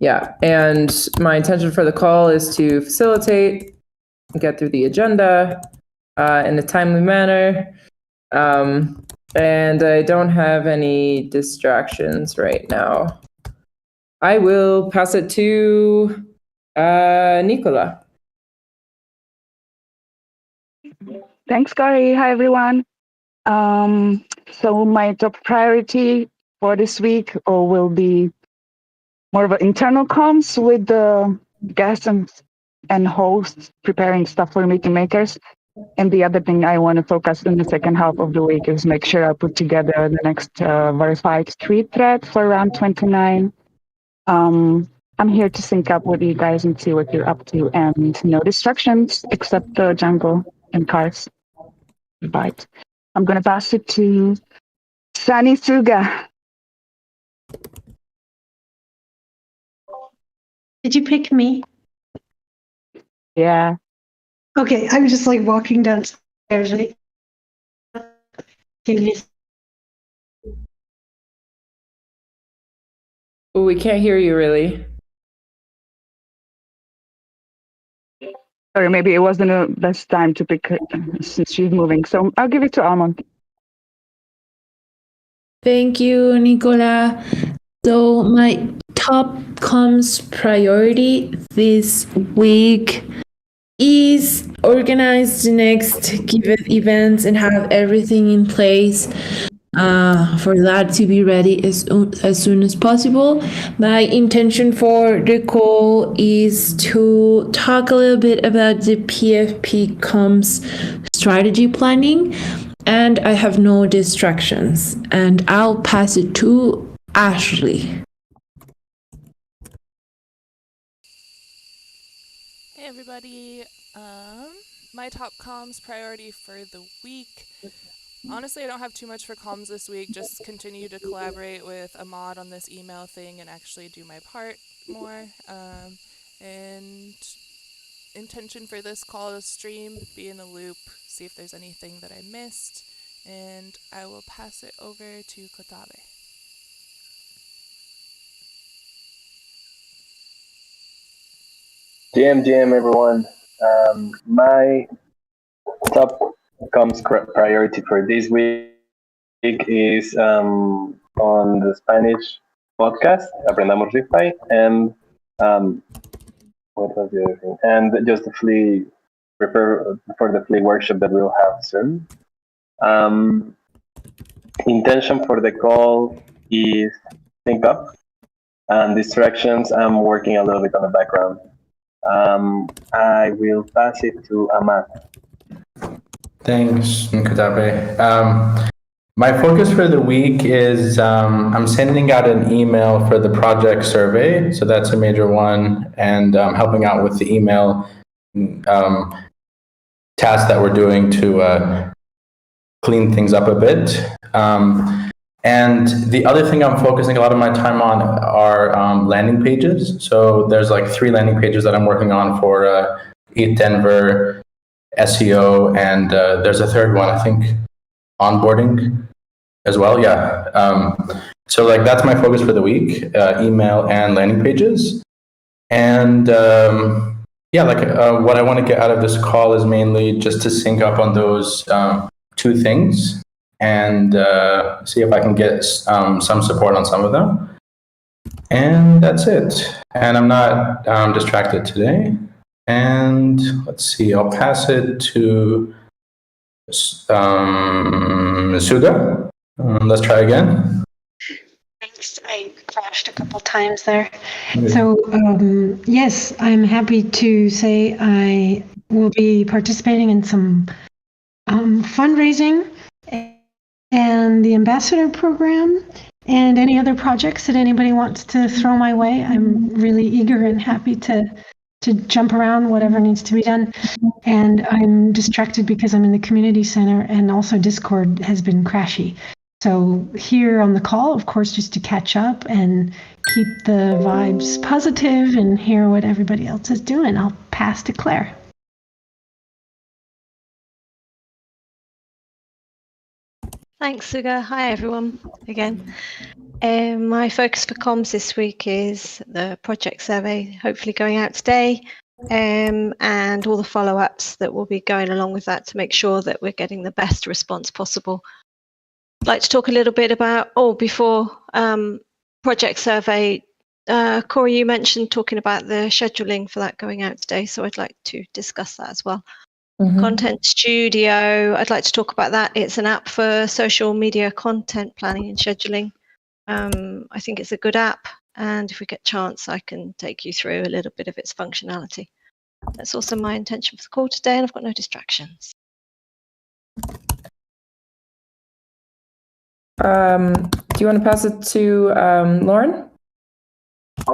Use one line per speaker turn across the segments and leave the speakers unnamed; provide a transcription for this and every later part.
Yeah, and my intention for the call is to facilitate, get through the agenda in a timely manner, and I don't have any distractions right now. I will pass it to Nicola.
Thanks, Kari. Hi, everyone. So my top priority for this week will be more of an internal comms with the guests and hosts preparing stuff for meeting makers. And the other thing I want to focus in the second half of the week is make sure I put together the next verified tweet thread for round 29. I'm here to sync up with you guys and see what you're up to, and no distractions except the jungle and cars. But I'm going to pass it to Sunny Suga.
Did you pick me?
Yeah.
Okay, I'm just like walking downstairs. Right?
Oh, we can't hear you really.
Sorry, maybe it wasn't the best time to pick her since she's moving. So I'll give it to Almond.
Thank you, Nicola. So my top comms priority this week is organize the next Giveth events and have everything in place for that to be ready as soon as possible. My intention for the call is to talk a little bit about the PFP comms strategy planning, and I have no distractions, and I'll pass it to Ashley.
Hey everybody, my top comms priority for the week. Honestly, I don't have too much for comms this week, just continue to collaborate with Ahmad on this email thing and actually do my part more. And intention for this call is stream, be in the loop, see if there's anything that I missed, and I will pass it over to Kotabe.
GM everyone. My top comms priority for this week is on the Spanish podcast, Aprendamos Refi, and what was the other thing? And just the flea, prepare for the flea workshop that we'll have soon. Intention for the call is sync up, and distractions, I'm working a little bit on the background. I will pass it to Ahmad.
Thanks, Kotabe. My focus for the week is I'm sending out an email for the project survey, so that's a major one, and helping out with the email task that we're doing to clean things up a bit. And the other thing I'm focusing a lot of my time on are landing pages. So there's like 3 landing pages that I'm working on for ETH Denver, SEO, and there's a third one, I think, onboarding as well. Yeah. So like that's my focus for the week, email and landing pages. And yeah, like what I want to get out of this call is mainly just to sync up on those 2 things and see if I can get some support on some of them. And that's it. And I'm not distracted today. And let's see, I'll pass it to Suga. Let's try again.
Thanks. I crashed a couple times there. So yes, I'm happy to say I will be participating in some fundraising and the ambassador program and any other projects that anybody wants to throw my way. I'm really eager and happy to jump around whatever needs to be done. And I'm distracted because I'm in the community center and also Discord has been crashy. So here on the call, of course, just to catch up and keep the vibes positive and hear what everybody else is doing. I'll pass to Claire.
Thanks, Suga. Hi, everyone, again. My focus for comms this week is the project survey, hopefully going out today, and all the follow-ups that will be going along with that to make sure that we're getting the best response possible. I'd like to talk a little bit about, before project survey, Corey, you mentioned talking about the scheduling for that going out today, so I'd like to discuss that as well. Content Studio, I'd like to talk about that. It's an app for social media content planning and scheduling. I think it's a good app, and if we get a chance, I can take you through a little bit of its functionality. That's also my intention for the call today, and I've got no distractions.
Do you want to pass it to Lauren?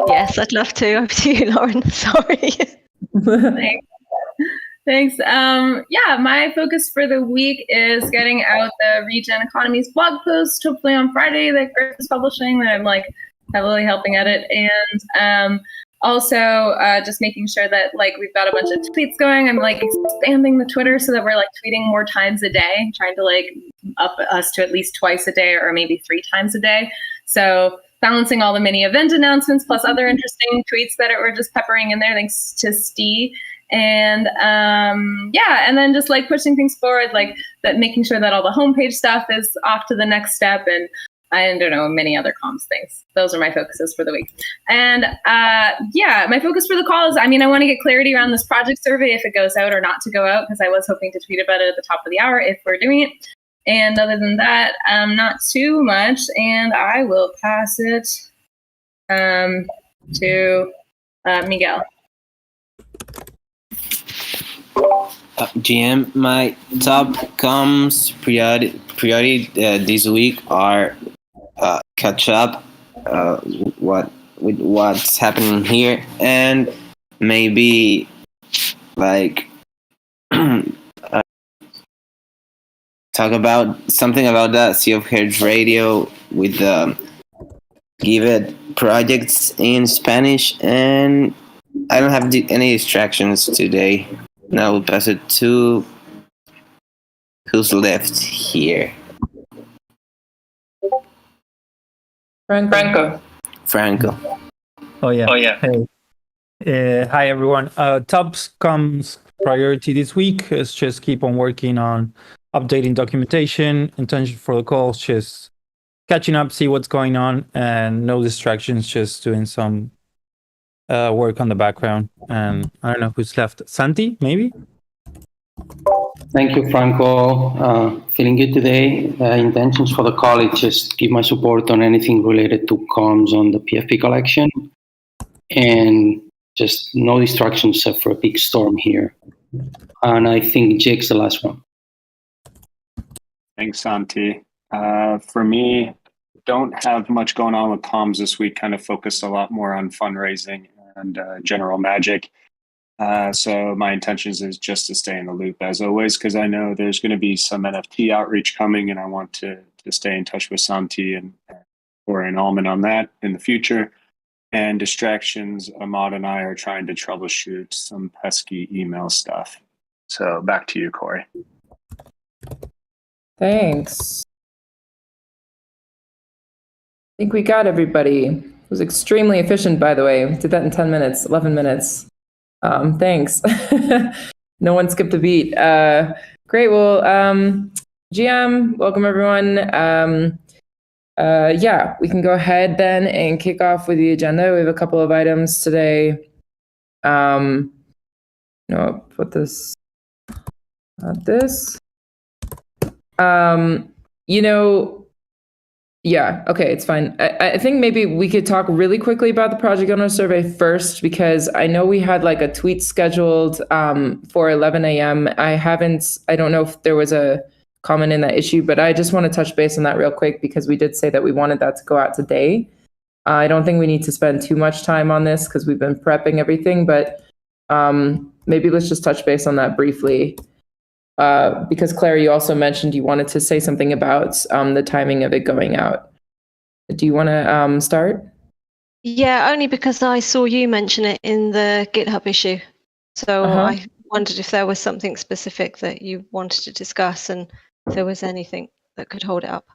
Yes, I'd love to. Over to you, Lauren. Sorry.
Thanks. Yeah, my focus for the week is getting out the Regen Economies blog post, hopefully on Friday, that Griff is publishing, that I'm like heavily helping edit, and also just making sure that like we've got a bunch of tweets going. I'm like expanding the Twitter so that we're like tweeting more times a day, trying to like up us to at least twice a day or maybe 3 times a day. So balancing all the mini event announcements plus other interesting tweets that we're just peppering in there, thanks to Steve. And yeah, and then just like pushing things forward, like that, making sure that all the homepage stuff is off to the next step, and I don't know, many other comms things. Those are my focuses for the week. And yeah, my focus for the call is, I mean, I want to get clarity around this project survey, if it goes out or not to go out, because I was hoping to tweet about it at the top of the hour if we're doing it. And other than that, not too much. And I will pass it to Miguel.
GM, my top comms priority this week are catch up with what's happening here, and maybe like talk about something about the Sea of Herds radio with the Giveth projects in Spanish, and I don't have any distractions today. Now we'll pass it to who's left here.
Franco.
Oh yeah. Hey. Hi everyone. Top comms priority this week is just keep on working on updating documentation. Intention for the call is just catching up, see what's going on, and no distractions, just doing some work on the background. And I don't know who's left. Santi, maybe?
Thank you, Franco. Feeling good today. Intentions for the call is just give my support on anything related to comms on the PFP collection, and just no distractions for a big storm here. And I think Jake's the last one.
Thanks, Santi. For me, don't have much going on with comms this week, kind of focused a lot more on fundraising and general magic. So my intentions is just to stay in the loop as always, because I know there's going to be some NFT outreach coming, and I want to stay in touch with Santi and or an Almond on that in the future. And distractions, Ahmad and I are trying to troubleshoot some pesky email stuff. So back to you, Corey.
Thanks. I think we got everybody. It was extremely efficient, by the way. We did that in 10 minutes, 11 minutes. Thanks. No one skipped a beat. Great. Well, GM, welcome everyone. Yeah, we can go ahead then and kick off with the agenda. We have a couple of items today. No, I'll put this, not this. You know, yeah, okay, it's fine. I think maybe we could talk really quickly about the project owner survey first, because I know we had like a tweet scheduled for 11 a.m. I don't know if there was a comment in that issue, but I just want to touch base on that real quick, because we did say that we wanted that to go out today. I don't think we need to spend too much time on this because we've been prepping everything, but maybe let's just touch base on that briefly. Because Claire, you also mentioned you wanted to say something about the timing of it going out. Do you want to start?
Yeah, only because I saw you mention it in the GitHub issue. So I wondered if there was something specific that you wanted to discuss and if there was anything that could hold it up.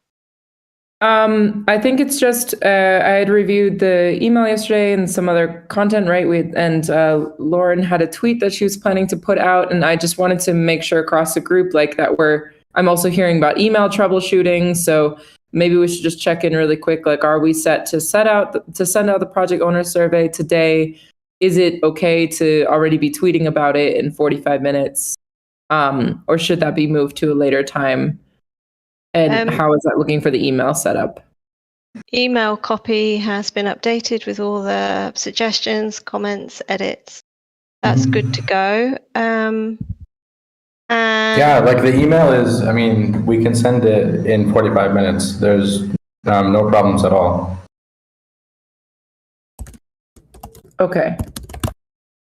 I think it's just I had reviewed the email yesterday and some other content, right? And Lauren had a tweet that she was planning to put out, and I just wanted to make sure across the group like that I'm also hearing about email troubleshooting, so maybe we should just check in really quick. Like, are we set to send out the project owner survey today? Is it okay to already be tweeting about it in 45 minutes, or should that be moved to a later time? And how is that looking for the email setup?
Email copy has been updated with all the suggestions, comments, edits. That's good to go. And
Yeah, like the email is, I mean, we can send it in 45 minutes. There's no problems at all.
Okay.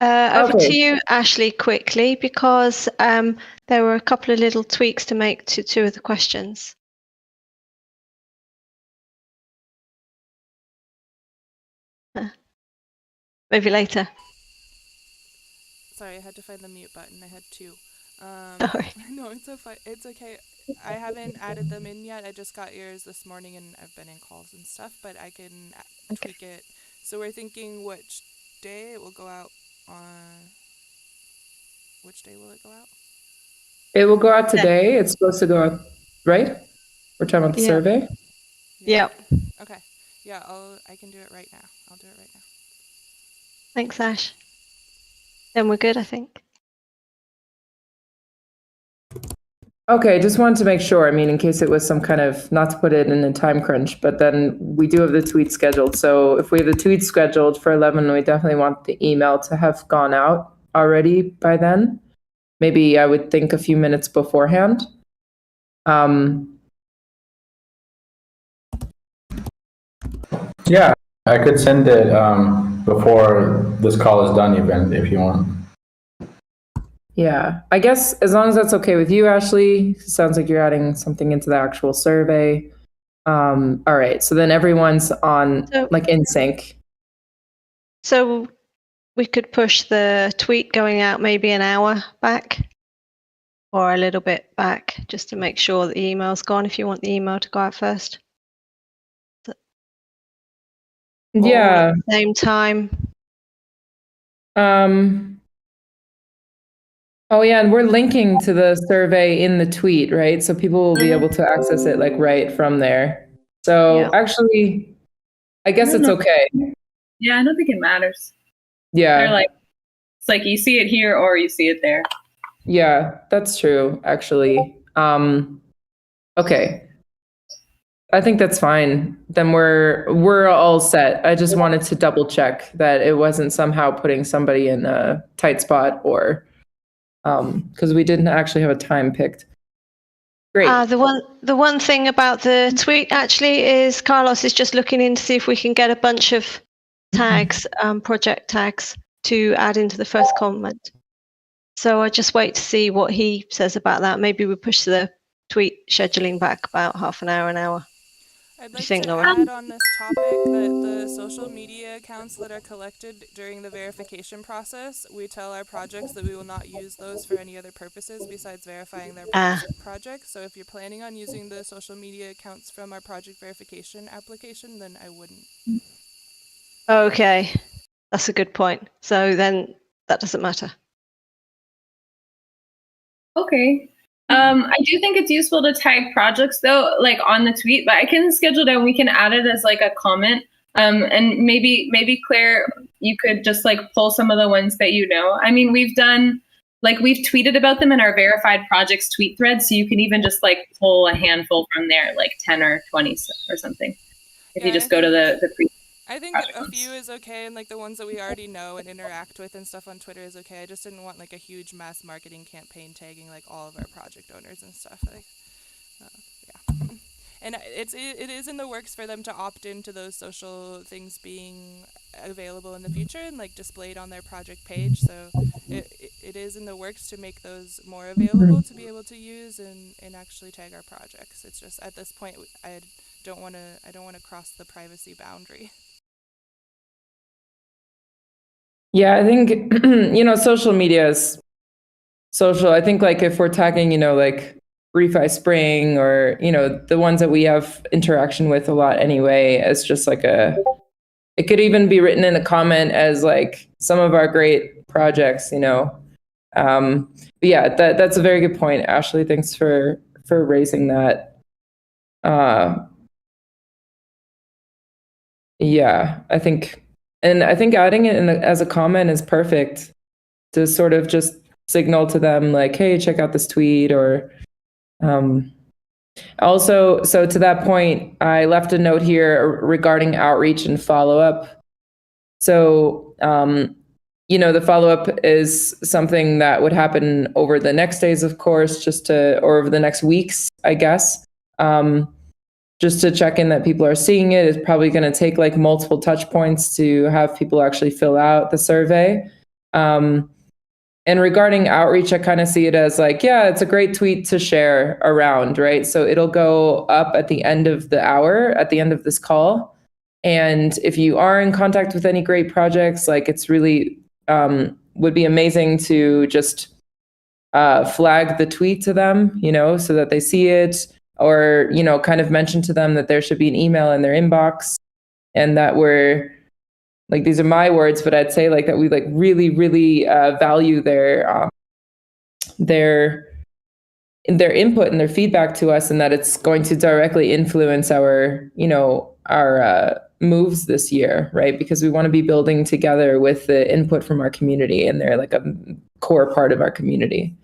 Over to you, Ashley, quickly, because there were a couple of little tweaks to make to two of the questions. Maybe later.
Sorry, I had to find the mute button. I had two.
Sorry.
No, it's okay. I haven't added them in yet. I just got yours this morning, and I've been in calls and stuff, but I can tweak it. So we're thinking which day it will go out on. Which day will it go out?
It will go out today. It's supposed to go out, right? We're talking about the survey?
Yep.
Okay. Yeah, I can do it right now. I'll do it right now.
Thanks, Ash. Then we're good, I think.
Okay, just wanted to make sure. I mean, in case it was some kind of, not to put it in a time crunch, but then we do have the tweet scheduled. So if we have the tweet scheduled for 11, we definitely want the email to have gone out already by then. Maybe I would think a few minutes beforehand.
Yeah, I could send it before this call is done even, if you want.
Yeah, I guess as long as that's okay with you, Ashley. Sounds like you're adding something into the actual survey. All right, so then everyone's on like in sync.
So we could push the tweet going out maybe an hour back or a little bit back just to make sure that the email's gone if you want the email to go out first.
Yeah.
At the same time.
Oh yeah, and we're linking to the survey in the tweet, right? So people will be able to access it like right from there. So actually, I guess it's okay.
Yeah, I don't think it matters.
Yeah.
They're like, it's like you see it here or you see it there.
Yeah, that's true, actually. Okay. I think that's fine. Then we're all set. I just wanted to double check that it wasn't somehow putting somebody in a tight spot or because we didn't actually have a time picked. Great.
The one thing about the tweet actually is Carlos is just looking in to see if we can get a bunch of tags, project tags to add into the first comment. So I just wait to see what he says about that. Maybe we push the tweet scheduling back about half an hour.
I'd like to add on this topic that the social media accounts that are collected during the verification process, we tell our projects that we will not use those for any other purposes besides verifying their project. So if you're planning on using the social media accounts from our project verification application, then I wouldn't.
Okay, that's a good point. So then that doesn't matter.
Okay. I do think it's useful to tag projects though, like on the tweet, but I can schedule it and we can add it as like a comment. And maybe Claire, you could just like pull some of the ones that you know. I mean, we've tweeted about them in our verified projects tweet thread, so you can even just like pull a handful from there, like 10 or 20 or something. If you just go to the pre.
I think a few is okay, and like the ones that we already know and interact with and stuff on Twitter is okay. I just didn't want like a huge mass marketing campaign tagging like all of our project owners and stuff. Like, yeah. And it is in the works for them to opt into those social things being available in the future and like displayed on their project page. So it is in the works to make those more available to be able to use and actually tag our projects. It's just at this point I don't want to cross the privacy boundary.
Yeah, I think, social media is social. I think like if we're tagging, like Refi Spring, or, you know, the ones that we have interaction with a lot anyway, as just like it could even be written in a comment as like some of our great projects, you know. But yeah, that's a very good point, Ashley. Thanks for raising that. Yeah, I think adding it as a comment is perfect to sort of just signal to them like, hey, check out this tweet. Or also, so to that point, I left a note here regarding outreach and follow-up. So, you know, the follow-up is something that would happen over the next days, of course, or over the next weeks, I guess. Just to check in that people are seeing it. It's probably going to take like multiple touch points to have people actually fill out the survey. And regarding outreach, I kind of see it as like, yeah, it's a great tweet to share around, right? So it'll go up at the end of the hour, at the end of this call. And if you are in contact with any great projects, like it's really would be amazing to just flag the tweet to them, you know, so that they see it, or, you know, kind of mention to them that there should be an email in their inbox, and that we're like, these are my words, but I'd say like that we like really, really value their input and their feedback to us, and that it's going to directly influence our, you know, our moves this year, right? Because we want to be building together with the input from our community, and they're like a core part of our community.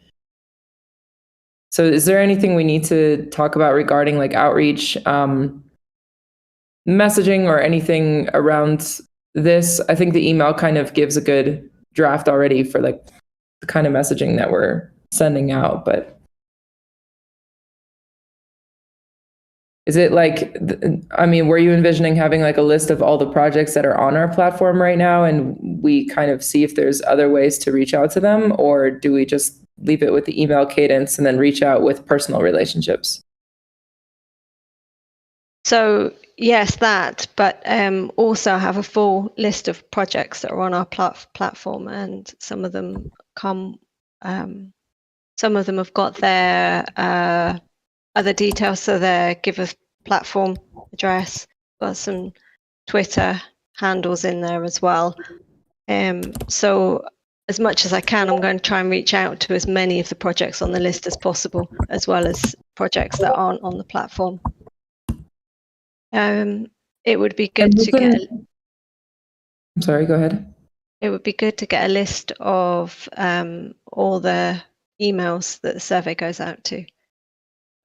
So is there anything we need to talk about regarding like outreach, messaging, or anything around this? I think the email kind of gives a good draft already for like the kind of messaging that we're sending out, but is it like, I mean, were you envisioning having like a list of all the projects that are on our platform right now, and we kind of see if there's other ways to reach out to them, or do we just leave it with the email cadence and then reach out with personal relationships?
So yes, that, but also have a full list of projects that are on our platform, and some of them come, some of them have got their other details, so their Giveth platform address, got some Twitter handles in there as well. So as much as I can, I'm going to try and reach out to as many of the projects on the list as possible, as well as projects that aren't on the platform. It would be good to get.
I'm sorry, go ahead.
It would be good to get a list of all the emails that the survey goes out to.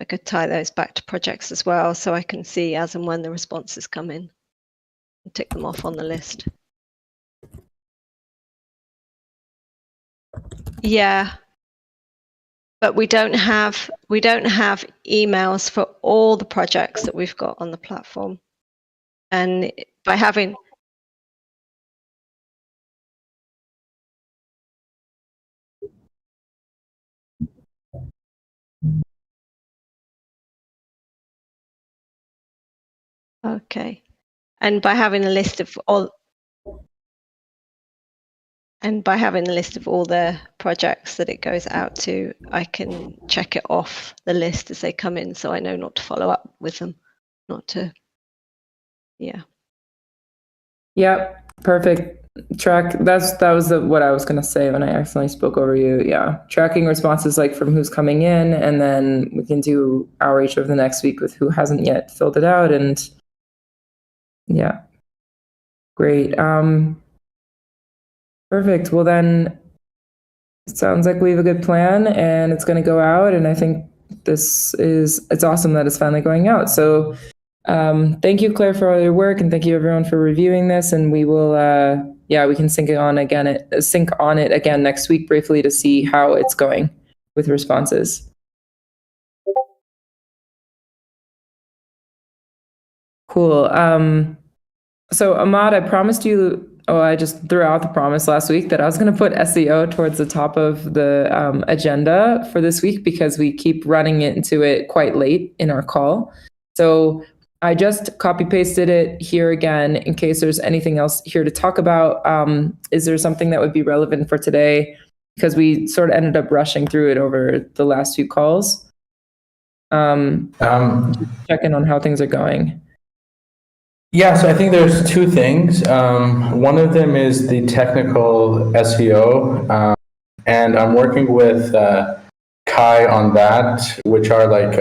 I could tie those back to projects as well, so I can see as and when the responses come in and tick them off on the list. Yeah, but we don't have emails for all the projects that we've got on the platform, and by having okay, and by having a list of all. And by having a list of all the projects that it goes out to, I can check it off the list as they come in, so I know not to follow up with them, not to, yeah.
Yep, perfect. That was what I was going to say when I accidentally spoke over you. Yeah, tracking responses like from who's coming in, and then we can do outreach over the next week with who hasn't yet filled it out. And yeah, great. Perfect. Well, then it sounds like we have a good plan, and it's going to go out. And I think it's awesome that it's finally going out. So thank you, Claire, for all your work, and thank you everyone for reviewing this. And we will, we can sync on it again next week briefly to see how it's going with responses. Cool. So Ahmad, I promised you. Oh, I just threw out the promise last week that I was going to put SEO towards the top of the agenda for this week, because we keep running into it quite late in our call. So I just copy pasted it here again in case there's anything else here to talk about. Is there something that would be relevant for today? Because we sort of ended up rushing through it over the last few calls. Check in on how things are going.
Yeah, so I think there's two things. One of them is the technical SEO, and I'm working with Kai on that, which are like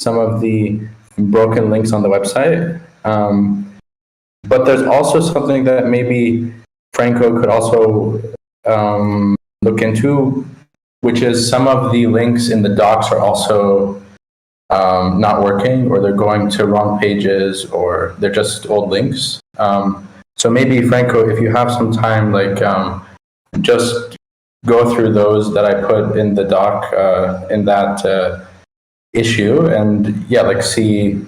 some of the broken links on the website. But there's also something that maybe Franco could also look into, which is some of the links in the docs are also not working, or they're going to wrong pages, or they're just old links. So maybe Franco, if you have some time, like just go through those that I put in the doc in that issue, and yeah, like see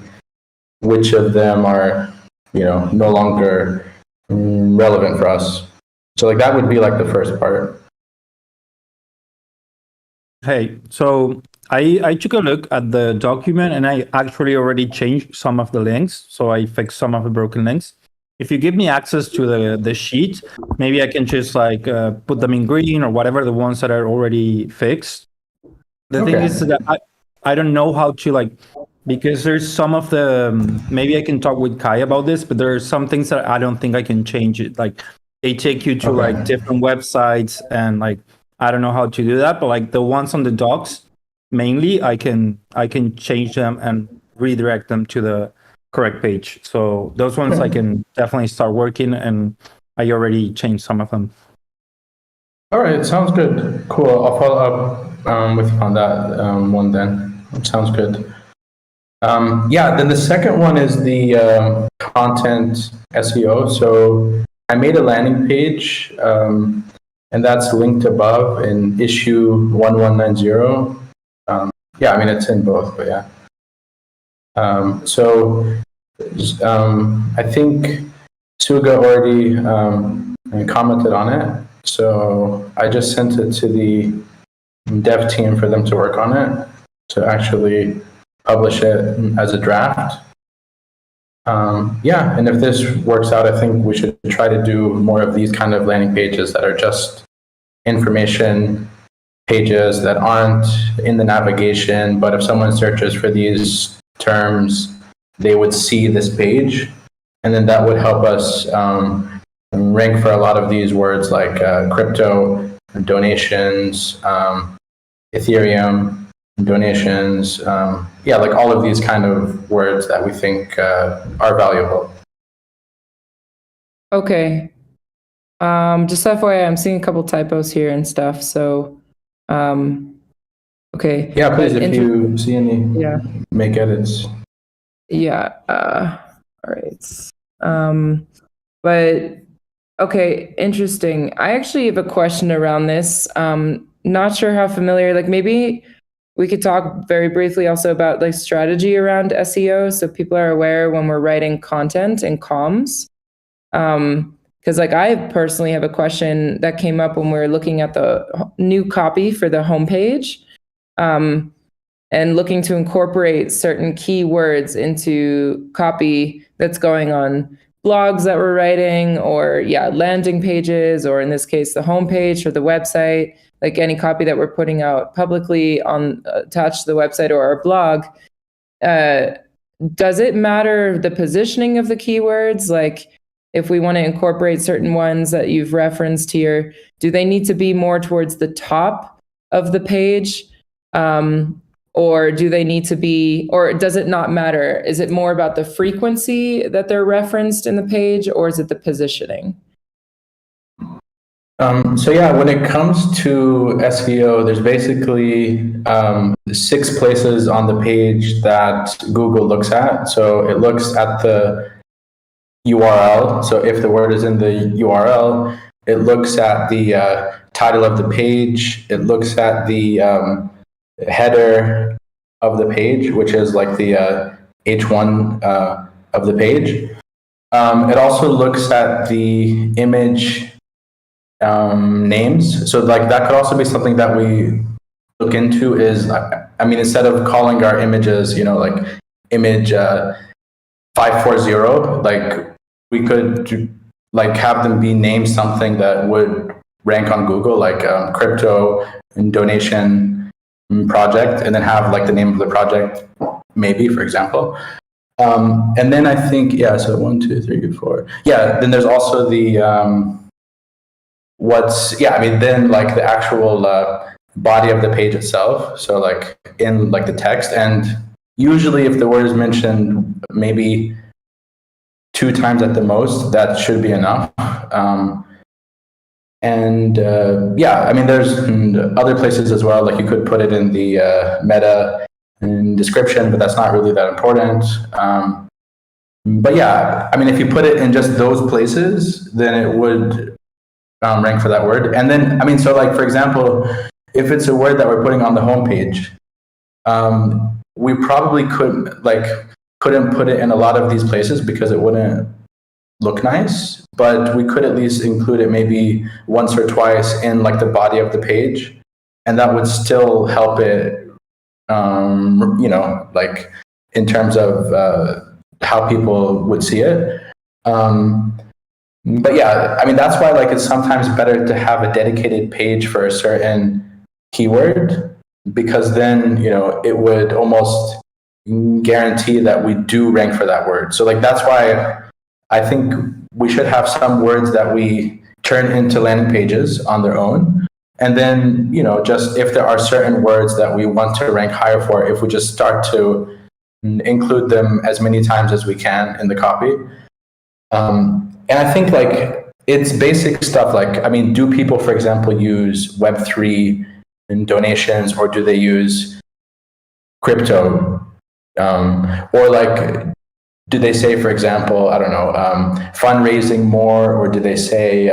which of them are, no longer relevant for us. So like that would be like the first part.
Hey, so I took a look at the document and I actually already changed some of the links. So I fixed some of the broken links. If you give me access to the sheet, maybe I can just like put them in green or whatever, the ones that are already fixed. The thing is that I don't know how to like, because there's some of the, maybe I can talk with Kai about this, but there are some things that I don't think I can change it. Like they take you to like different websites and like, I don't know how to do that, but like the ones on the docs, mainly I can change them and redirect them to the correct page. So those ones I can definitely start working, and I already changed some of them.
All right, sounds good. Cool. I'll follow up with you on that one then. Sounds good. Yeah, then the second one is the content SEO. So I made a landing page, and that's linked above in issue 1190. Yeah, I mean, it's in both, but yeah. So I think Suga already commented on it. So I just sent it to the dev team for them to work on it, to actually publish it as a draft. Yeah, and if this works out, I think we should try to do more of these kind of landing pages that are just information pages that aren't in the navigation, but if someone searches for these terms, they would see this page, and then that would help us rank for a lot of these words like crypto, donations, Ethereum, donations, yeah, like all of these kind of words that we think are valuable.
Okay. Just FYI, I'm seeing a couple typos here and stuff, so okay.
Yeah, please, if you see any, make edits.
Yeah, all right. But okay, interesting. I actually have a question around this. Not sure how familiar, like maybe we could talk very briefly also about like strategy around SEO, so people are aware when we're writing content in comms. Because like I personally have a question that came up when we were looking at the new copy for the homepage, and looking to incorporate certain keywords into copy that's going on blogs that we're writing, or landing pages, or in this case, the homepage or the website, like any copy that we're putting out publicly on attached to the website or our blog. Does it matter the positioning of the keywords? Like if we want to incorporate certain ones that you've referenced here, do they need to be more towards the top of the page? Or do they need to be, or does it not matter? Is it more about the frequency that they're referenced in the page, or is it the positioning?
So yeah, when it comes to SEO, there's basically 6 places on the page that Google looks at. So it looks at the URL. So if the word is in the URL, it looks at the title of the page. It looks at the header of the page, which is like the H1 of the page. It also looks at the image names. So like that could also be something that we look into is, I mean, instead of calling our images, like image 540, like we could like have them be named something that would rank on Google, like crypto and donation project, and then have like the name of the project, maybe, for example. And then I think, yeah, so 1, 2, 3, 4. Yeah, then there's also the, then like the actual body of the page itself. So like in like the text, and usually if the word is mentioned maybe 2 times at the most, that should be enough. There's other places as well, like you could put it in the meta and description, but that's not really that important. If you put it in just those places, then it would rank for that word. And then, for example, if it's a word that we're putting on the homepage, we probably couldn't put it in a lot of these places because it wouldn't look nice, but we could at least include it maybe once or twice in like the body of the page, and that would still help it, in terms of how people would see it. That's why it's sometimes better to have a dedicated page for a certain keyword, because then, it would almost guarantee that we do rank for that word. So that's why I think we should have some words that we turn into landing pages on their own. And then, just if there are certain words that we want to rank higher for, if we just start to include them as many times as we can in the copy. And I think it's basic stuff do people, for example, use Web3 in donations, or do they use crypto? Do they say, for example, fundraising more, or do they say,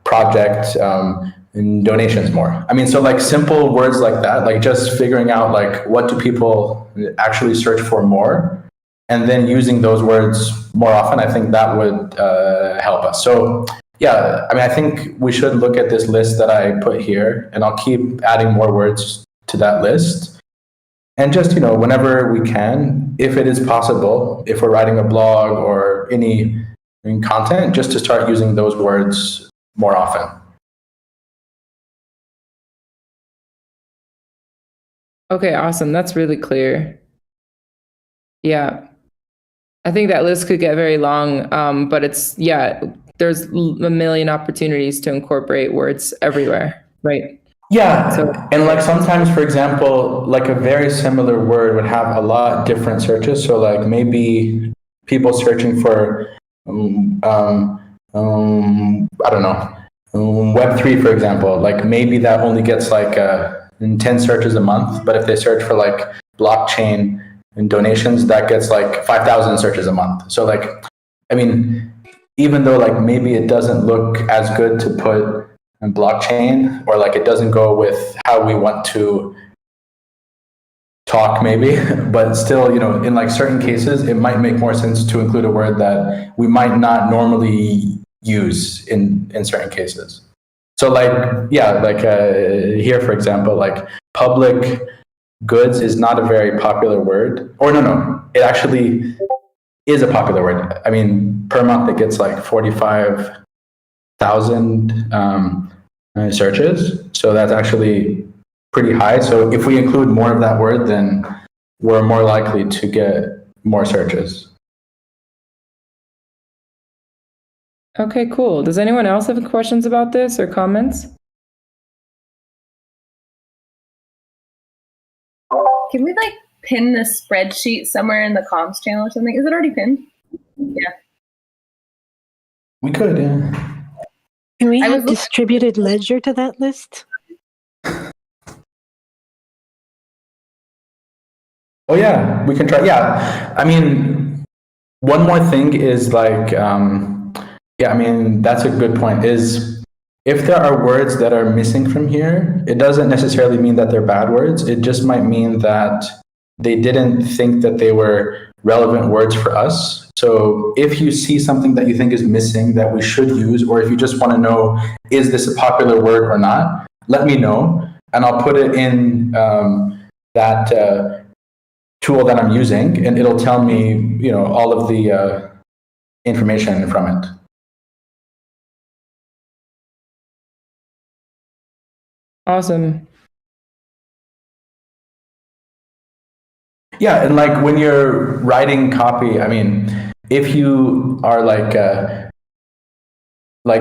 project and donations more? Simple words like that, just figuring out what do people actually search for more, and then using those words more often, I think that would help us. So yeah, I think we should look at this list that I put here, and I'll keep adding more words to that list. And just, whenever we can, if it is possible, if we're writing a blog or any content, just to start using those words more often.
Okay, awesome. That's really clear. Yeah. I think that list could get very long, but there's a million opportunities to incorporate words everywhere, right?
Yeah, so, and sometimes, for example, a very similar word would have a lot different searches. So maybe people searching for, Web3, for example, maybe that only gets 10 searches a month. But if they search for blockchain and donations, that gets 5,000 searches a month. So even though maybe it doesn't look as good to put in blockchain, or it doesn't go with how we want to talk maybe, but still, in certain cases, it might make more sense to include a word that we might not normally use in certain cases. So here, for example, public goods is not a very popular word, or no, it actually is a popular word. Per month it gets 45,000 searches. So that's actually pretty high. So if we include more of that word, then we're more likely to get more searches.
Okay, cool. Does anyone else have questions about this or comments?
Can we pin this spreadsheet somewhere in the comms channel or something? Is it already pinned? Yeah.
We could, yeah.
Can we have distributed ledger to that list?
Oh yeah, we can try. Yeah, one more thing is that's a good point. Is if there are words that are missing from here, it doesn't necessarily mean that they're bad words. It just might mean that they didn't think that they were relevant words for us. So if you see something that you think is missing that we should use, or if you just want to know, is this a popular word or not, let me know, and I'll put it in that tool that I'm using, and it'll tell me, all of the information from it.
Awesome.
Yeah, and like when you're writing copy, I mean, if you are like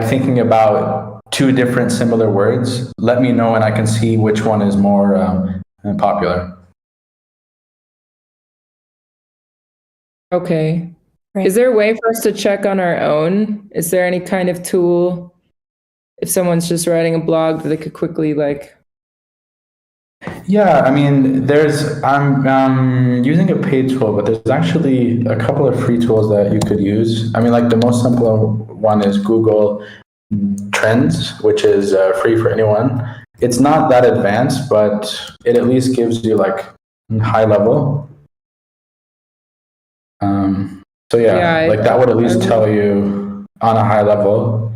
thinking about two different similar words, let me know and I can see which one is more popular.
Okay. Is there a way for us to check on our own? Is there any kind of tool if someone's just writing a blog that they could quickly like?
Yeah, I mean, I'm using a paid tool, but there's actually a couple of free tools that you could use. I mean, like the most simple one is Google Trends, which is free for anyone. It's not that advanced, but it at least gives you like high level. So yeah, like that would at least tell you on a high level.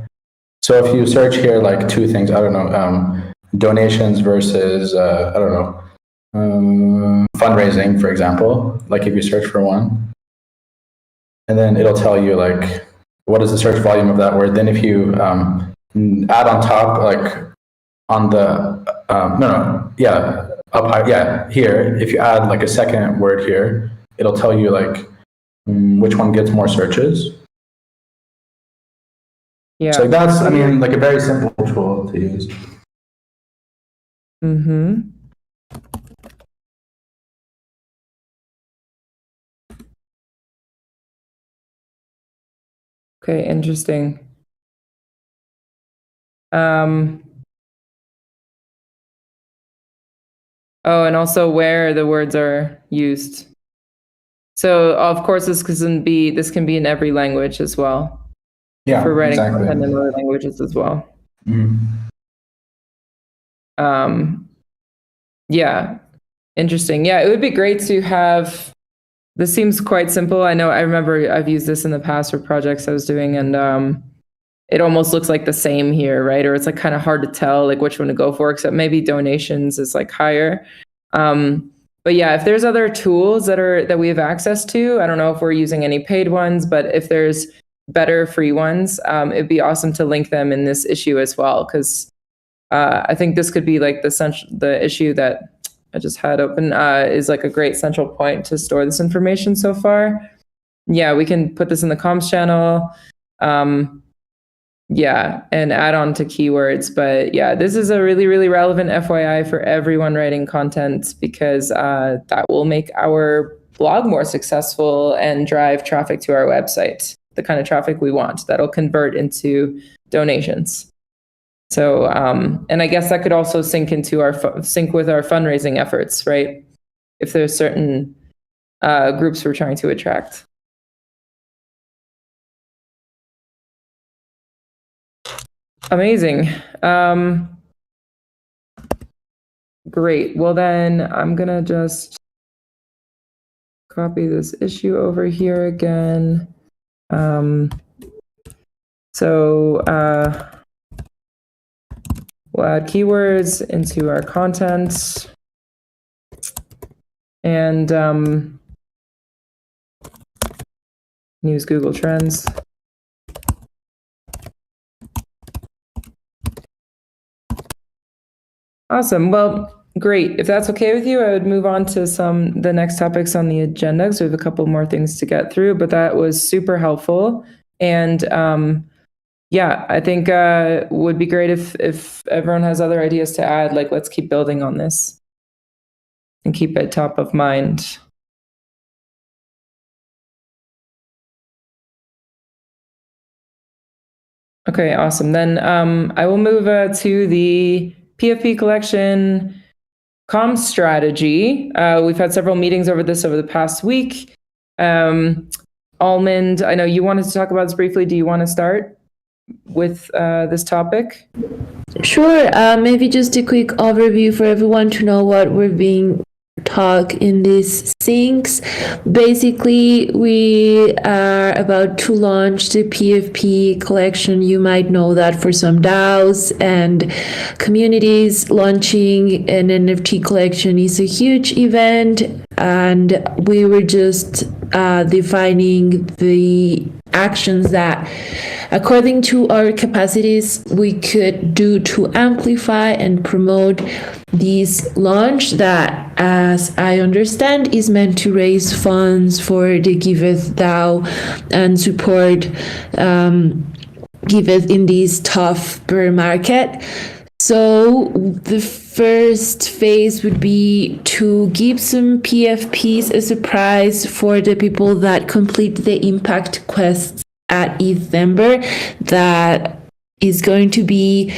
So if you search here, like two things, I don't know, donations versus, I don't know, fundraising, for example, like if you search for one, and then it'll tell you like, what is the search volume of that word? Then if you add on top, like on the, up high, yeah, here, if you add like a second word here, it'll tell you like which one gets more searches.
Yeah.
So that's, I mean, like a very simple tool to use.
Mm-hmm. Okay, interesting. Oh, and also where the words are used. So of course this can be in every language as well.
Yeah,
for writing
exactly.
content in other languages as well. Yeah, interesting. Yeah, it would be great to have. This seems quite simple. I remember I've used this in the past for projects I was doing, and it almost looks like the same here, right? Or it's like kind of hard to tell like which one to go for, except maybe donations is like higher. But yeah, if there's other tools that we have access to, I don't know if we're using any paid ones, but if there's better free ones, it'd be awesome to link them in this issue as well, because I think this could be like the issue that I just had open is like a great central point to store this information so far. Yeah, we can put this in the comms channel. Yeah, and add on to keywords. But yeah, this is a really, really relevant FYI for everyone writing content, because that will make our blog more successful and drive traffic to our website, the kind of traffic we want that'll convert into donations. So, and I guess that could also sync with our fundraising efforts, right? If there's certain groups we're trying to attract. Amazing. Great. Well, then I'm going to just copy this issue over here again. So we'll add keywords into our content, and use Google Trends. Awesome. Well, great. If that's okay with you, I would move on to the next topics on the agenda, because we have a couple more things to get through, but that was super helpful. And yeah, I think would be great if everyone has other ideas to add, like let's keep building on this and keep it top of mind. Okay, awesome. Then I will move to the PFP collection comms strategy. We've had several meetings over the past week. Almond, I know you wanted to talk about this briefly. Do you want to start with this topic?
Sure. Maybe just a quick overview for everyone to know what we're being taught in these syncs. Basically, we are about to launch the PFP collection. You might know that for some DAOs and communities, launching an NFT collection is a huge event, and we were just defining the actions that according to our capacities we could do to amplify and promote this launch that, as I understand, is meant to raise funds for the Giveth DAO and support Giveth in this tough bear market. So the first phase would be to give some PFPs as a prize for the people that complete the impact quests at Ethember. That is going to be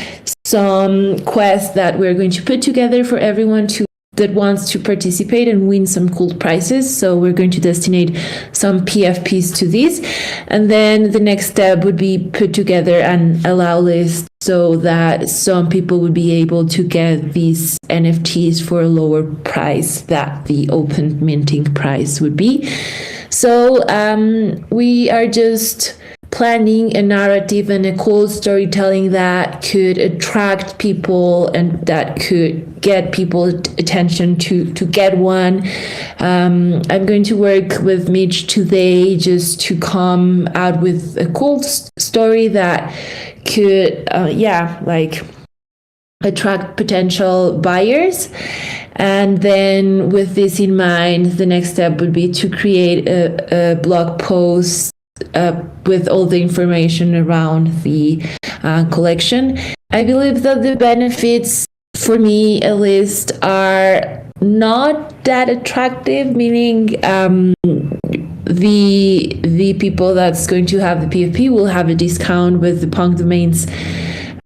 some quests that we're going to put together for everyone that wants to participate and win some cool prizes. So we're going to destinate some PFPs to this. And then the next step would be put together an allow list so that some people would be able to get these NFTs for a lower price that the open minting price would be. So we are just planning a narrative and a cool storytelling that could attract people and that could get people's attention to get one. I'm going to work with Mitch today just to come out with a cool story that could, attract potential buyers. And then with this in mind, the next step would be to create a blog post with all the information around the collection. I believe that the benefits, for me at least, are not that attractive, meaning the people that's going to have the PFP will have a discount with the Punk domains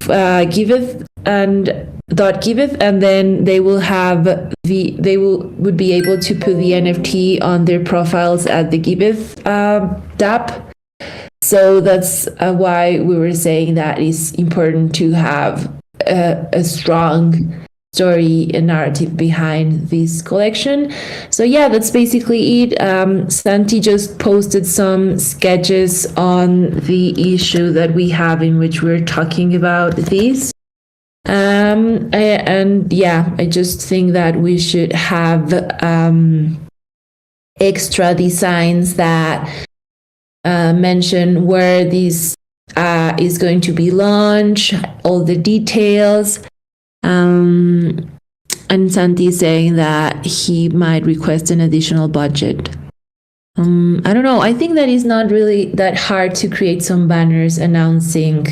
Giveth and .giveth, and then they will have would be able to put the NFT on their profiles at the Giveth DApp. So that's why we were saying that it's important to have a strong story and narrative behind this collection. So yeah, that's basically it. Santi just posted some sketches on the issue that we have in which we're talking about this. I just think that we should have extra designs that mention where this is going to be launched, all the details. And Santi is saying that he might request an additional budget. I don't know. I think that is not really that hard to create some banners announcing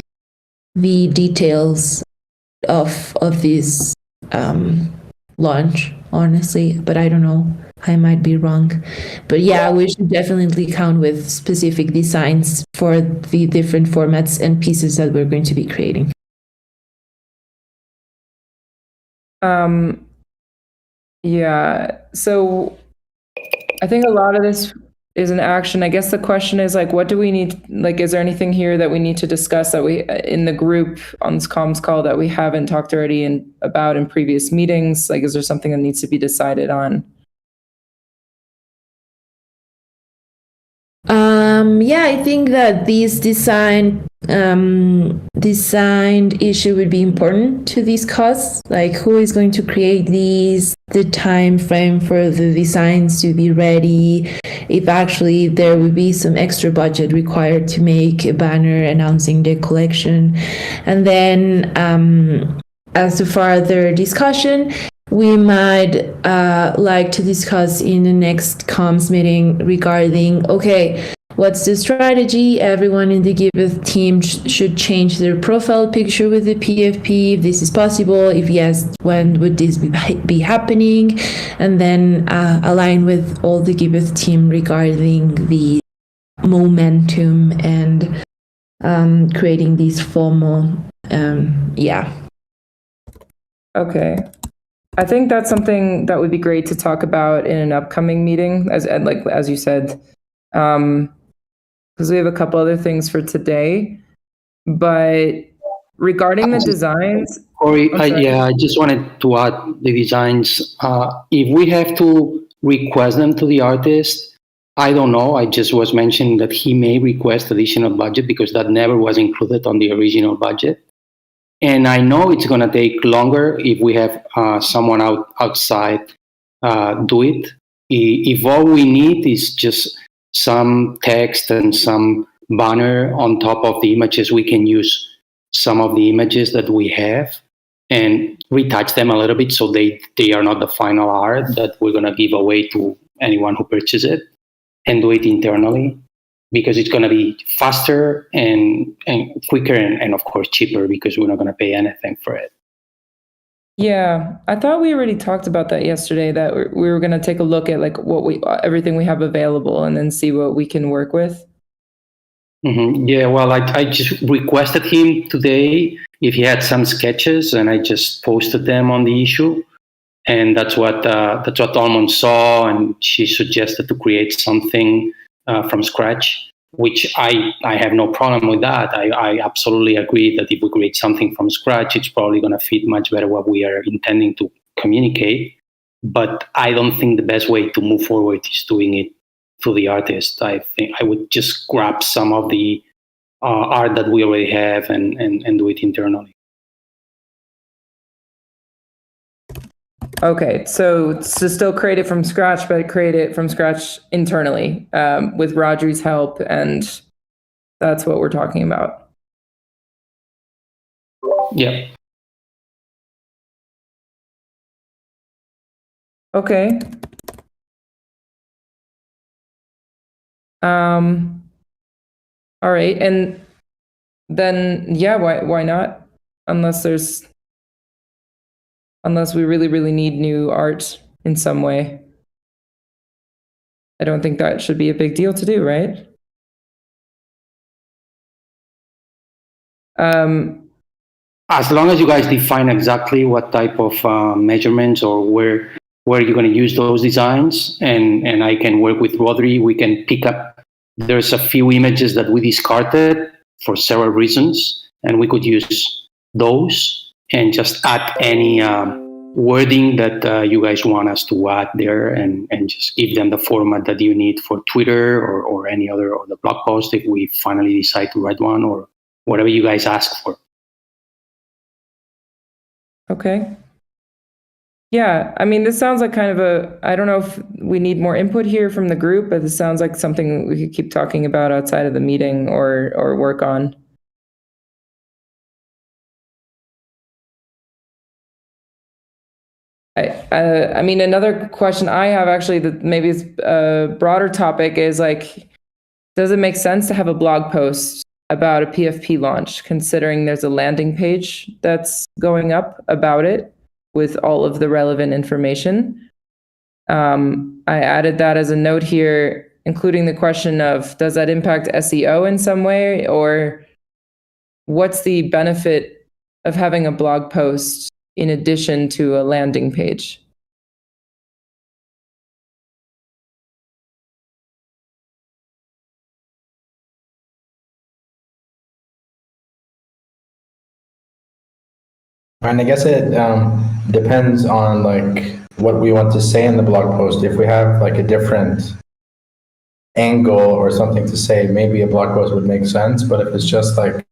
the details of this launch, honestly, but I don't know. I might be wrong. But yeah, we should definitely count with specific designs for the different formats and pieces that we're going to be creating.
Yeah, so I think a lot of this is an action. I guess the question is like, what do we need? Like, is there anything here that we need to discuss that we in the group on this comms call that we haven't talked already about in previous meetings? Like, is there something that needs to be decided on?
Yeah, I think that this designed issue would be important to discuss. Like, who is going to create these, the time frame for the designs to be ready, if actually there would be some extra budget required to make a banner announcing the collection. And then as to further discussion, we might like to discuss in the next comms meeting regarding, okay, what's the strategy? Everyone in the Giveth team should change their profile picture with the PFP, if this is possible. If yes, when would this be happening? And then align with all the Giveth team regarding the momentum and creating this FOMO.
Okay. I think that's something that would be great to talk about in an upcoming meeting, as you said. Because we have a couple other things for today, but regarding the designs.
Corey, I just wanted to add the designs. If we have to request them to the artist, I don't know. I just was mentioning that he may request additional budget because that never was included on the original budget. And I know it's going to take longer if we have someone outside do it. If all we need is just some text and some banner on top of the images, we can use some of the images that we have and retouch them a little bit so they are not the final art that we're going to give away to anyone who purchases it, and do it internally, because it's going to be faster and quicker and of course cheaper, because we're not going to pay anything for it.
Yeah, I thought we already talked about that yesterday, that we were going to take a look at like everything we have available and then see what we can work with.
Mm-hmm. Yeah, well, I just requested him today if he had some sketches, and I just posted them on the issue, and that's what Almond saw, and she suggested to create something from scratch, which I have no problem with that. I absolutely agree that if we create something from scratch, it's probably going to fit much better what we are intending to communicate. But I don't think the best way to move forward is doing it to the artist. I think I would just grab some of the art that we already have and do it internally.
Okay, so to still create it from scratch, but create it from scratch internally with Rodri's help, and that's what we're talking about.
Yeah.
Okay. All right, and then yeah, why not? Unless we really need new art in some way. I don't think that should be a big deal to do, right?
As long as you guys define exactly what type of measurements or where you're going to use those designs, and I can work with Rodri, we can pick up. There's a few images that we discarded for several reasons, and we could use those and just add any wording that you guys want us to add there, and just give them the format that you need for Twitter or any other, or the blog post if we finally decide to write one, or whatever you guys ask for.
Okay. Yeah, I mean, this sounds like kind of I don't know if we need more input here from the group, but this sounds like something we could keep talking about outside of the meeting or work on. I mean, another question I have actually that maybe is a broader topic is like, does it make sense to have a blog post about a PFP launch, considering there's a landing page that's going up about it with all of the relevant information? I added that as a note here, including the question of, does that impact SEO in some way, or what's the benefit of having a blog post in addition to a landing page?
And I guess it depends on like what we want to say in the blog post. If we have like a different angle or something to say, maybe a blog post would make sense. But if it's just like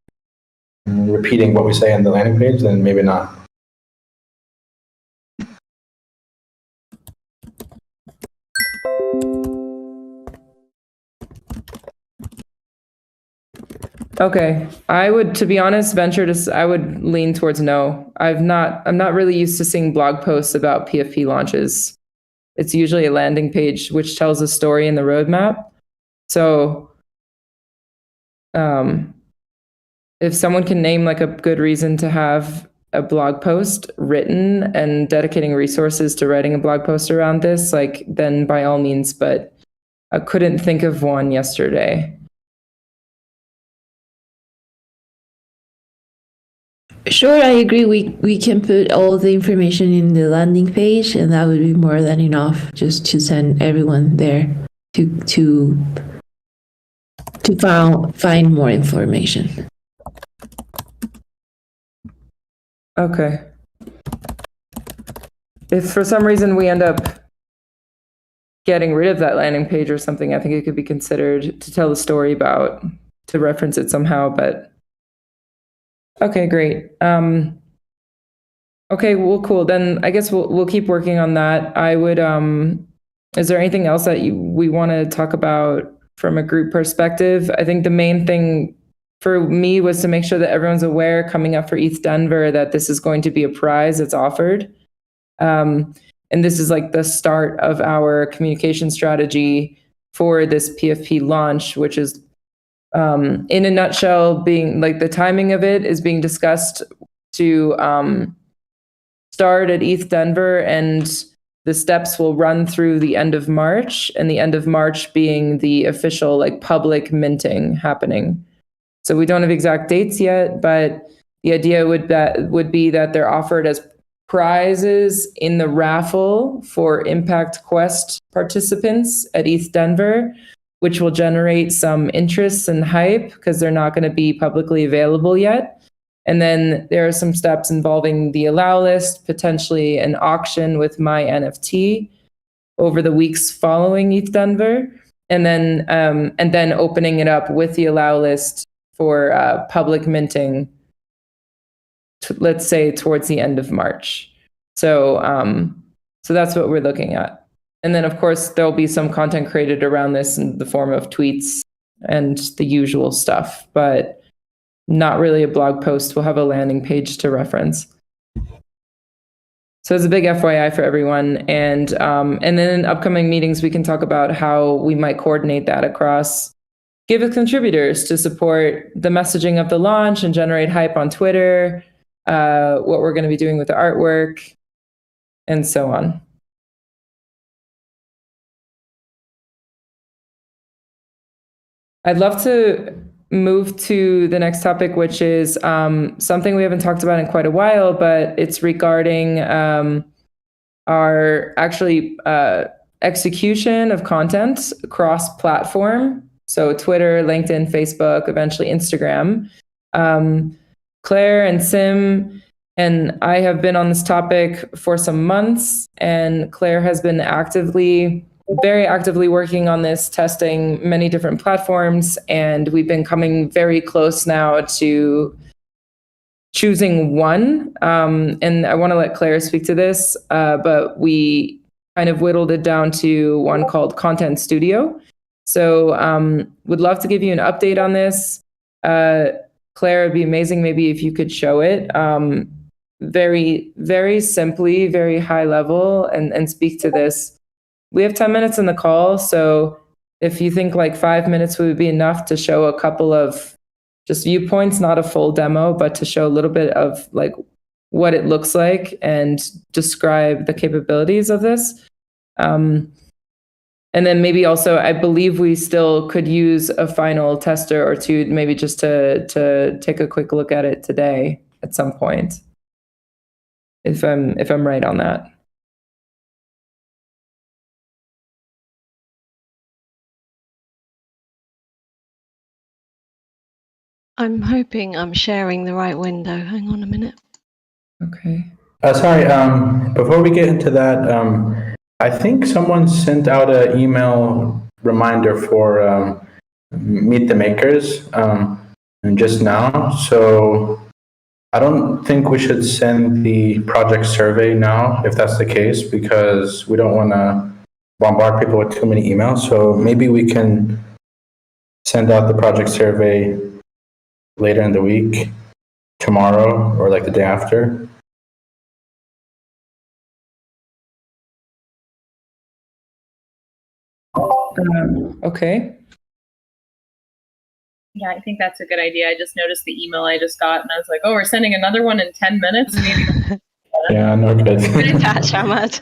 repeating what we say on the landing page, then maybe not.
Okay, I would, to be honest, I would lean towards no. I'm not really used to seeing blog posts about PFP launches. It's usually a landing page which tells a story in the roadmap. So, if someone can name like a good reason to have a blog post written and dedicating resources to writing a blog post around this, like, then by all means, but I couldn't think of one yesterday.
Sure, I agree. We can put all the information in the landing page, and that would be more than enough just to send everyone there to find more information.
Okay. If for some reason we end up getting rid of that landing page or something, I think it could be considered to tell the story about, to reference it somehow, but okay, great. Okay, well, cool. Then I guess we'll keep working on that. I would, is there anything else that we want to talk about from a group perspective. I think the main thing for me was to make sure that everyone's aware coming up for ETH Denver that this is going to be a prize that's offered. And this is like the start of our communication strategy for this PFP launch, which is in a nutshell, being like the timing of it is being discussed to start at ETH Denver, and the steps will run through the end of March, and the end of March being the official like public minting happening. So we don't have exact dates yet, but the idea would be that they're offered as prizes in the raffle for Impact Quest participants at ETH Denver, which will generate some interest and hype because they're not going to be publicly available yet. And then there are some steps involving the allow list, potentially an auction with my NFT over the weeks following ETH Denver, and then opening it up with the allow list for public minting, let's say towards the end of March. So that's what we're looking at. And then, of course, there'll be some content created around this in the form of tweets and the usual stuff, but not really a blog post. We'll have a landing page to reference. So it's a big FYI for everyone. And then in upcoming meetings, we can talk about how we might coordinate that across Giveth contributors to support the messaging of the launch and generate hype on Twitter, what we're going to be doing with the artwork, and so on. I'd love to move to the next topic, which is something we haven't talked about in quite a while, but it's regarding our actually execution of content cross-platform. So Twitter, LinkedIn, Facebook, eventually Instagram. Claire and Sim and I have been on this topic for some months, and Claire has been very actively working on this, testing many different platforms, and we've been coming very close now to choosing one. And I want to let Claire speak to this, but we kind of whittled it down to one called Content Studio. So would love to give you an update on this. Claire, it'd be amazing maybe if you could show it very, very simply, very high level, and speak to this. We have 10 minutes in the call, so if you think like 5 minutes would be enough to show a couple of just viewpoints, not a full demo, but to show a little bit of like what it looks like and describe the capabilities of this. And then maybe also, I believe we still could use a final tester or two, maybe just to take a quick look at it today at some point, if I'm right on that.
I'm hoping I'm sharing the right window. Hang on a minute.
Okay.
Sorry, before we get into that, I think someone sent out an email reminder for Meet the Makers just now. So I don't think we should send the project survey now, if that's the case, because we don't want to bombard people with too many emails. So maybe we can send out the project survey later in the week, tomorrow, or like the day after.
Okay.
Yeah, I think that's a good idea. I just noticed the email I just got, and I was like, "Oh, we're sending another one in 10 minutes." Maybe.
Yeah, no good.
Good catch, Ahmad.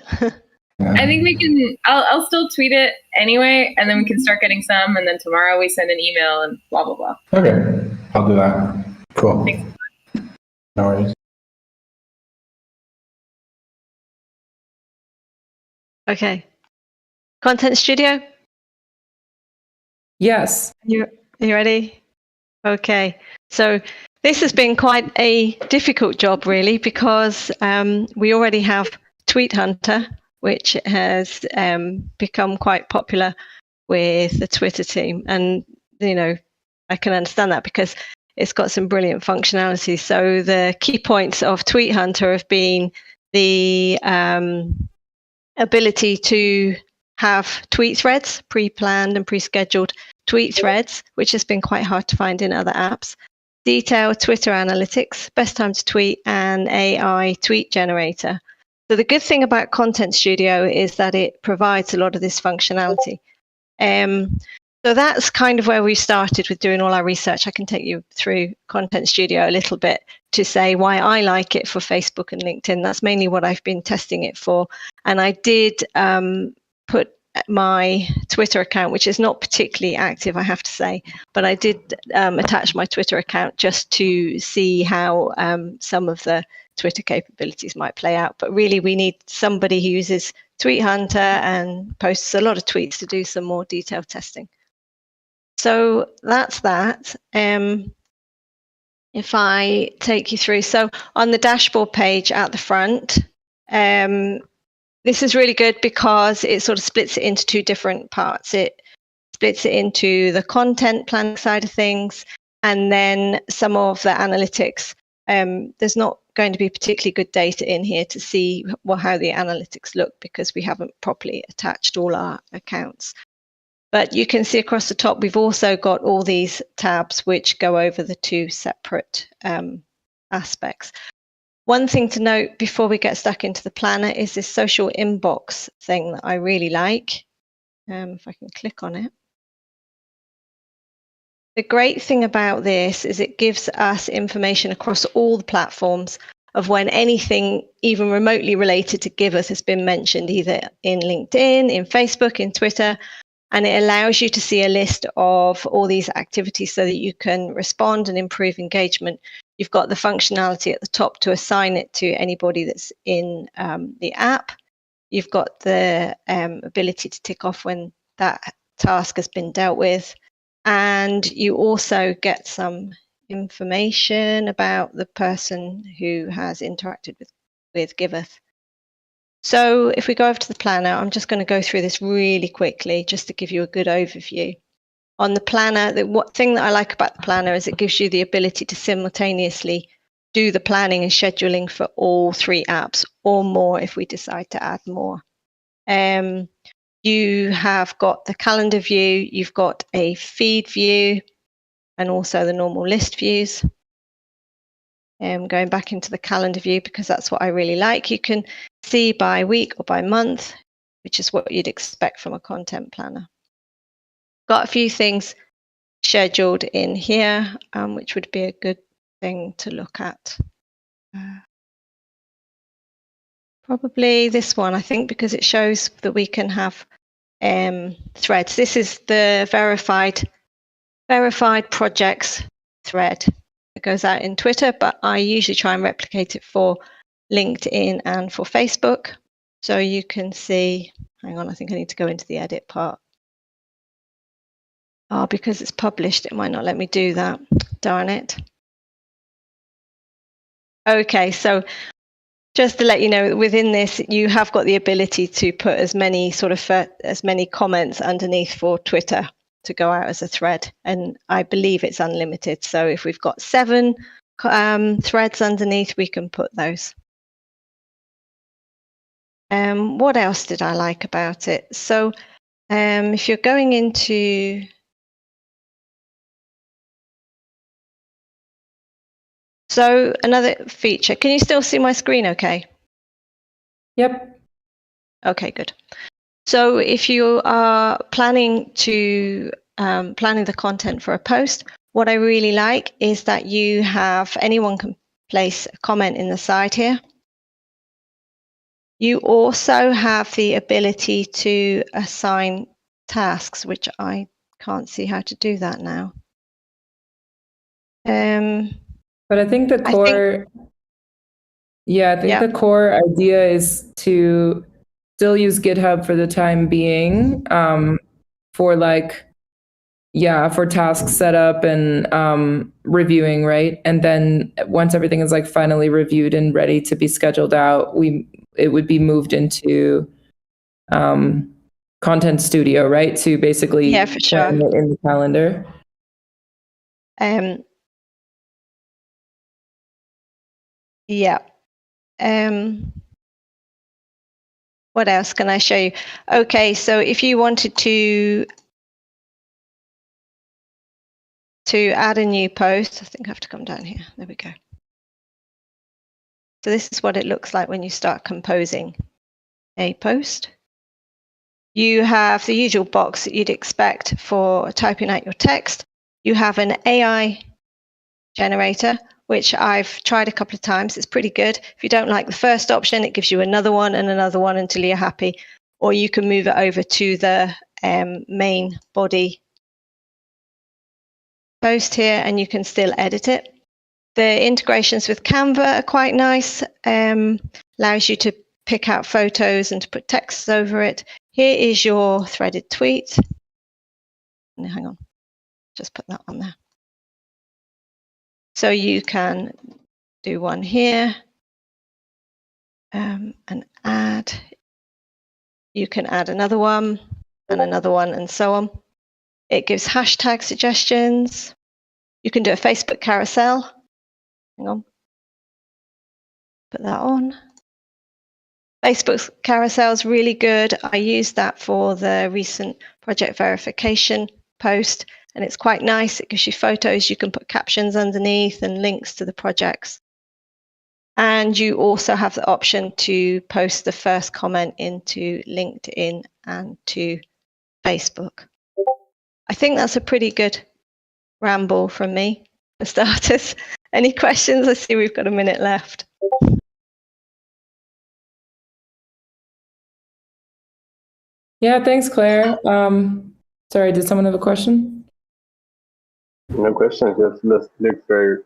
I think we can. I'll still tweet it anyway, and then we can start getting some, and then tomorrow we send an email and blah blah blah.
Okay, I'll do that. Cool.
Thanks.
No worries.
Okay. Content Studio?
Yes.
You ready? Okay. So this has been quite a difficult job, really, because we already have Tweet Hunter, which has become quite popular with the Twitter team. And, you know, I can understand that because it's got some brilliant functionality. So the key points of Tweet Hunter have been the ability to have tweet threads pre-planned and pre-scheduled tweet threads, which has been quite hard to find in other apps, detailed Twitter analytics, best time to tweet, and AI tweet generator. So the good thing about Content Studio is that it provides a lot of this functionality. So that's kind of where we started with doing all our research. I can take you through Content Studio a little bit to say why I like it for Facebook and LinkedIn. That's mainly what I've been testing it for. And I did put my Twitter account, which is not particularly active, I have to say, but I did attach my Twitter account just to see how some of the Twitter capabilities might play out. But really, we need somebody who uses Tweet Hunter and posts a lot of tweets to do some more detailed testing. So that's that. If I take you through, so on the dashboard page at the front, this is really good because it sort of splits it into two different parts. It splits it into the content planning side of things, and then some of the analytics. There's not going to be particularly good data in here to see how the analytics look because we haven't properly attached all our accounts. But you can see across the top, we've also got all these tabs which go over the two separate aspects. One thing to note before we get stuck into the planner is this social inbox thing that I really like. If I can click on it. The great thing about this is it gives us information across all the platforms of when anything even remotely related to Giveth has been mentioned, either in LinkedIn, in Facebook, in Twitter. And it allows you to see a list of all these activities so that you can respond and improve engagement. You've got the functionality at the top to assign it to anybody that's in the app. You've got the ability to tick off when that task has been dealt with. And you also get some information about the person who has interacted with Giveth. So if we go over to the planner, I'm just going to go through this really quickly just to give you a good overview. On the planner, the thing that I like about the planner is it gives you the ability to simultaneously do the planning and scheduling for all three apps or more if we decide to add more. You have got the calendar view, you've got a feed view, and also the normal list views. Going back into the calendar view because that's what I really like. You can see by week or by month, which is what you'd expect from a content planner. Got a few things scheduled in here, which would be a good thing to look at. Probably this one, I think, because it shows that we can have threads. This is the verified projects thread. It goes out in Twitter, but I usually try and replicate it for LinkedIn and for Facebook. So you can see, hang on, I think I need to go into the edit part. Oh, because it's published, it might not let me do that. Darn it. Okay, so just to let you know, within this, you have got the ability to put as many comments underneath for Twitter to go out as a thread, and I believe it's unlimited. So if we've got 7 threads underneath, we can put those. What else did I like about it? So if you're going into another feature, can you still see my screen okay?
Yep.
Okay, good. So if you are planning the content for a post, what I really like is that you have anyone can place a comment in the side here. You also have the ability to assign tasks, which I can't see how to do that now.
But I think the core, the core idea is to still use GitHub for the time being, for for task setup and reviewing, right? And then once everything is finally reviewed and ready to be scheduled out, it would be moved into Content Studio, right? To basically
for sure.
plan it in the calendar.
What else can I show you? Okay, so if you wanted to to add a new post. I think I have to come down here. There we go. So this is what it looks like when you start composing a post. You have the usual box that you'd expect for typing out your text. You have an AI generator, which I've tried a couple of times. It's pretty good. If you don't like the first option, it gives you another one and another one until you're happy. Or you can move it over to the main body post here and you can still edit it. The integrations with Canva are quite nice. Allows you to pick out photos and to put text over it. Here is your threaded tweet. Hang on, just put that on there. So you can do one here and add. You can add another one and so on. It gives hashtag suggestions. You can do a Facebook carousel. Hang on. Put that on. Facebook carousel is really good. I used that for the recent project verification post, and it's quite nice. It gives you photos. You can put captions underneath and links to the projects. And you also have the option to post the first comment into LinkedIn and to Facebook. I think that's a pretty good ramble from me for starters. Any questions? I see we've got a minute left.
Yeah, thanks, Claire. Sorry, did someone have a question?
No questions. Just looks great.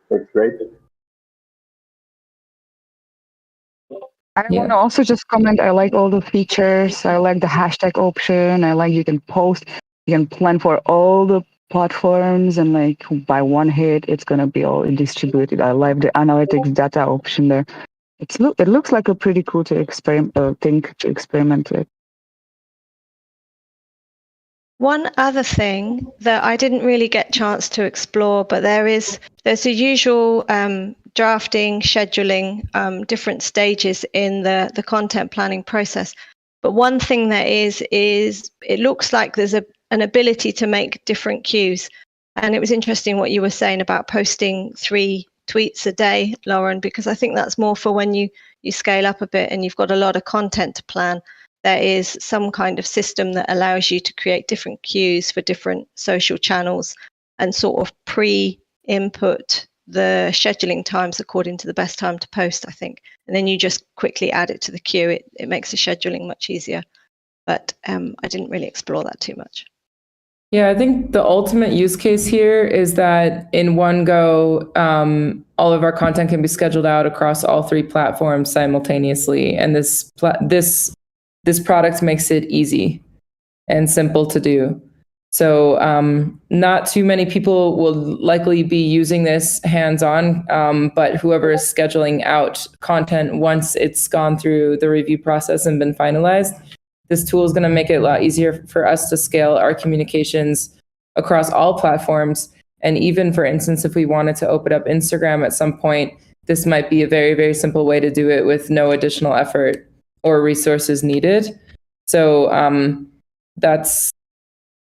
I want to also just comment, I like all the features. I like the hashtag option. I like you can post, you can plan for all the platforms and like by one hit, it's going to be all distributed. I like the analytics data option there. It looks like a pretty cool to experiment with.
One other thing that I didn't really get a chance to explore, but there's the usual drafting, scheduling, different stages in the content planning process. But one thing there is it looks like there's an ability to make different queues. And it was interesting what you were saying about posting 3 tweets a day, Lauren, because I think that's more for when you scale up a bit and you've got a lot of content to plan. There is some kind of system that allows you to create different queues for different social channels and sort of pre-input the scheduling times according to the best time to post, I think. And then you just quickly add it to the queue. It makes the scheduling much easier. But I didn't really explore that too much.
Yeah, I think the ultimate use case here is that in one go, all of our content can be scheduled out across all 3 platforms simultaneously. And this product makes it easy and simple to do. So not too many people will likely be using this hands-on, but whoever is scheduling out content once it's gone through the review process and been finalized, this tool is going to make it a lot easier for us to scale our communications across all platforms. And even, for instance, if we wanted to open up Instagram at some point, this might be a very, very simple way to do it with no additional effort or resources needed. So that's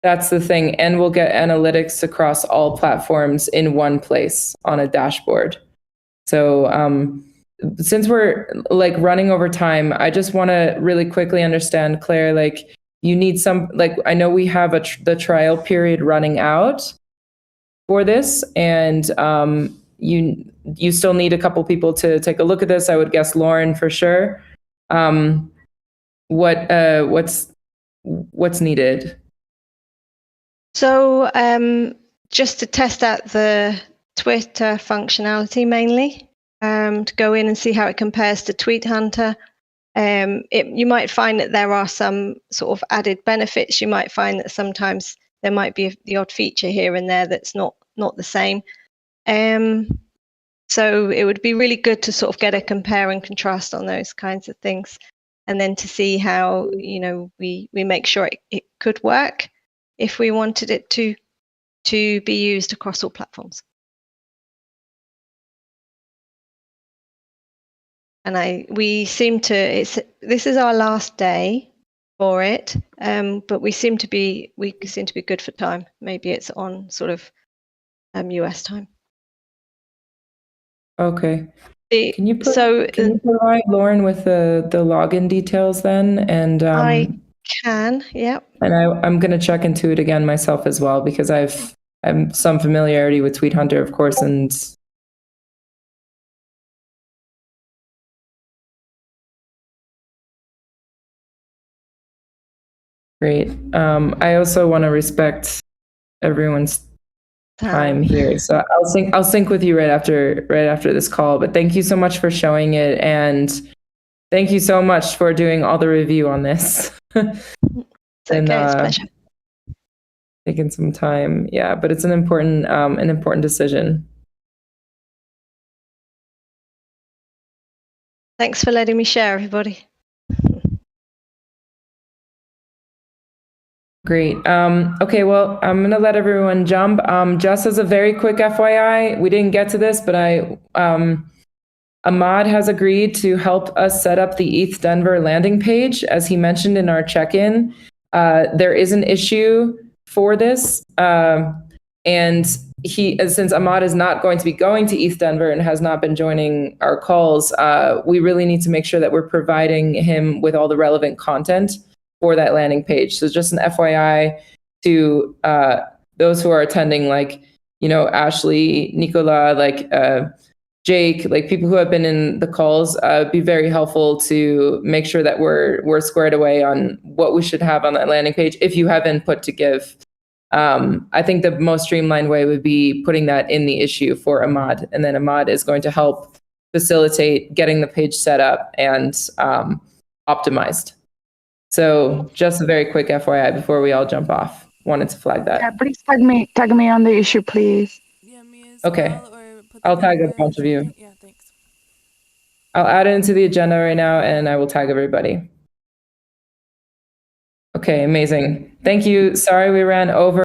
the thing. And we'll get analytics across all platforms in one place on a dashboard. So since we're like running over time, I just want to really quickly understand, Claire, like you need some, like I know we have the trial period running out for this, and you still need a couple people to take a look at this. I would guess Lauren for sure. What's needed?
So just to test out the Twitter functionality mainly, to go in and see how it compares to Tweet Hunter. You might find that there are some sort of added benefits. You might find that sometimes there might be the odd feature here and there that's not the same. So it would be really good to sort of get a compare and contrast on those kinds of things, and then to see how we make sure it could work if we wanted it to be used across all platforms. And this is our last day for it, but we seem to be good for time. Maybe it's on sort of US time.
Okay.
The-
Can you
so
provide Lauren with the login details then? And
I can, yeah.
and I'm going to check into it again myself as well, because I'm some familiarity with Tweet Hunter, of course, and great. I also want to respect everyone's time here, so I'll sync with you right after this call. But thank you so much for showing it, and thank you so much for doing all the review on this.
It's okay, it's a pleasure.
Taking some time, yeah, but it's an important decision.
Thanks for letting me share, everybody.
Great. Okay, well, I'm gonna let everyone jump. Just as a very quick FYI, we didn't get to this, but Ahmad has agreed to help us set up the ETH Denver landing page, as he mentioned in our check-in. There is an issue for this, and since Ahmad is not going to be going to ETH Denver and has not been joining our calls, we really need to make sure that we're providing him with all the relevant content for that landing page. So just an FYI to those who are attending, like, Ashley, Nicola, Jake, people who have been in the calls, be very helpful to make sure that we're squared away on what we should have on that landing page if you have input to give. I think the most streamlined way would be putting that in the issue for Ahmad, and then Ahmad is going to help facilitate getting the page set up and optimized. So just a very quick FYI before we all jump off. Wanted to flag that.
Yeah, please tag me on the issue, please.
Yeah, me as
Okay.
well, or put
I'll
the
tag a
number
bunch
or
of you.
something. Yeah, thanks.
I'll add it into the agenda right now, and I will tag everybody. Okay, amazing. Thank you. Sorry we ran over.